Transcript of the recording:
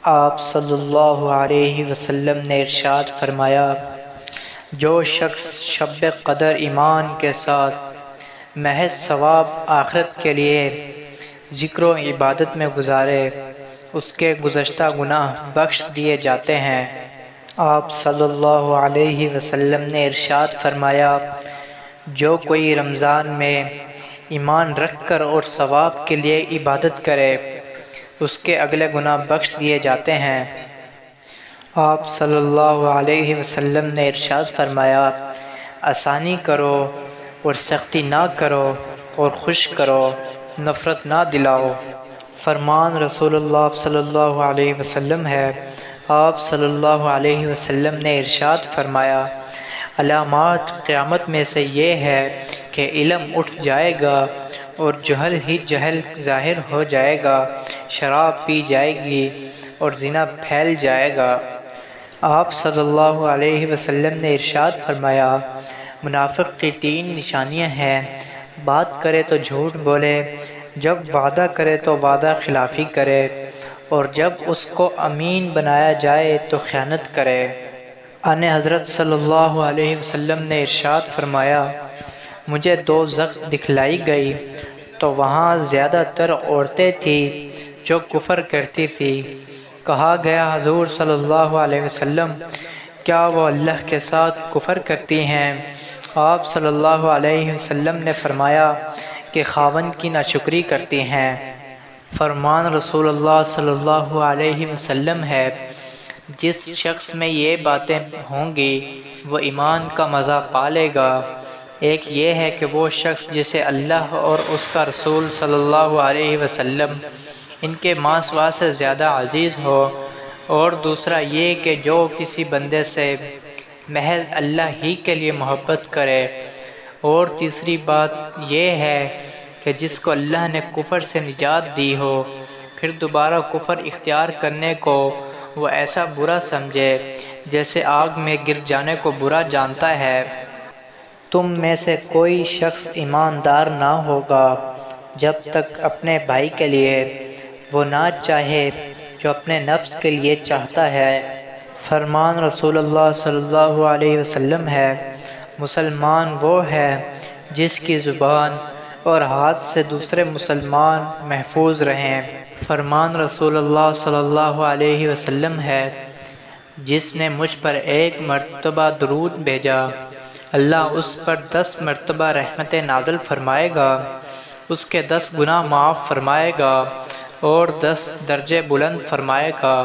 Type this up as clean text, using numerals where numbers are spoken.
آپ صلی اللہ علیہ وسلم نے ارشاد فرمایا، جو شخص شب قدر ایمان کے ساتھ محض ثواب آخرت کے لیے ذکر و عبادت میں گزارے، اس کے گزشتہ گناہ بخش دیے جاتے ہیں۔ آپ صلی اللہ علیہ وسلم نے ارشاد فرمایا، جو کوئی رمضان میں ایمان رکھ کر اور ثواب کے لیے عبادت کرے، اس کے اگلے گناہ بخش دیے جاتے ہیں۔ آپ صلی اللہ علیہ وسلم نے ارشاد فرمایا، آسانی کرو اور سختی نہ کرو، اور خوش کرو، نفرت نہ دلاؤ۔ فرمان رسول اللہ صلی اللہ علیہ وسلم ہے۔ آپ صلی اللہ علیہ وسلم نے ارشاد فرمایا، علامات قیامت میں سے یہ ہے کہ علم اٹھ جائے گا اور جہل ہی جہل ظاہر ہو جائے گا، شراب پی جائے گی اور زنا پھیل جائے گا۔ آپ صلی اللہ علیہ وسلم نے ارشاد فرمایا، منافق کی 3 نشانیاں ہیں، بات کرے تو جھوٹ بولے، جب وعدہ کرے تو وعدہ خلافی کرے، اور جب اس کو امین بنایا جائے تو خیانت کرے۔ ان حضرت صلی اللہ علیہ وسلم نے ارشاد فرمایا، مجھے دوزخ دکھلائی گئی تو وہاں زیادہ تر عورتیں تھیں جو کفر کرتی تھیں۔ کہا گیا، حضور صلی اللہ علیہ وسلم، کیا وہ اللہ کے ساتھ کفر کرتی ہیں؟ آپ صلی اللہ علیہ وسلم نے فرمایا کہ خاوند کی ناشکری کرتی ہیں۔ فرمان رسول اللہ صلی اللہ علیہ وسلم ہے، جس شخص میں یہ باتیں ہوں گی وہ ایمان کا مزہ پا لے گا۔ ایک یہ ہے کہ وہ شخص جسے اللہ اور اس کا رسول صلی اللہ علیہ وسلم ان کے ماسوا سے زیادہ عزیز ہو، اور دوسرا یہ کہ جو کسی بندے سے محض اللہ ہی کے لیے محبت کرے، اور تیسری بات یہ ہے کہ جس کو اللہ نے کفر سے نجات دی ہو، پھر دوبارہ کفر اختیار کرنے کو وہ ایسا برا سمجھے جیسے آگ میں گر جانے کو برا جانتا ہے۔ تم میں سے کوئی شخص ایماندار نہ ہوگا جب تک اپنے بھائی کے لیے وہ نہ چاہے جو اپنے نفس کے لیے چاہتا ہے۔ فرمان رسول اللہ صلی اللہ علیہ وسلم ہے، مسلمان وہ ہے جس کی زبان اور ہاتھ سے دوسرے مسلمان محفوظ رہیں۔ فرمان رسول اللہ صلی اللہ علیہ وسلم ہے، جس نے مجھ پر 1 مرتبہ درود بھیجا، اللہ اس پر 10 مرتبہ رحمتیں نازل فرمائے گا، اس کے 10 گناہ معاف فرمائے گا اور 10 درجے بلند فرمائے گا۔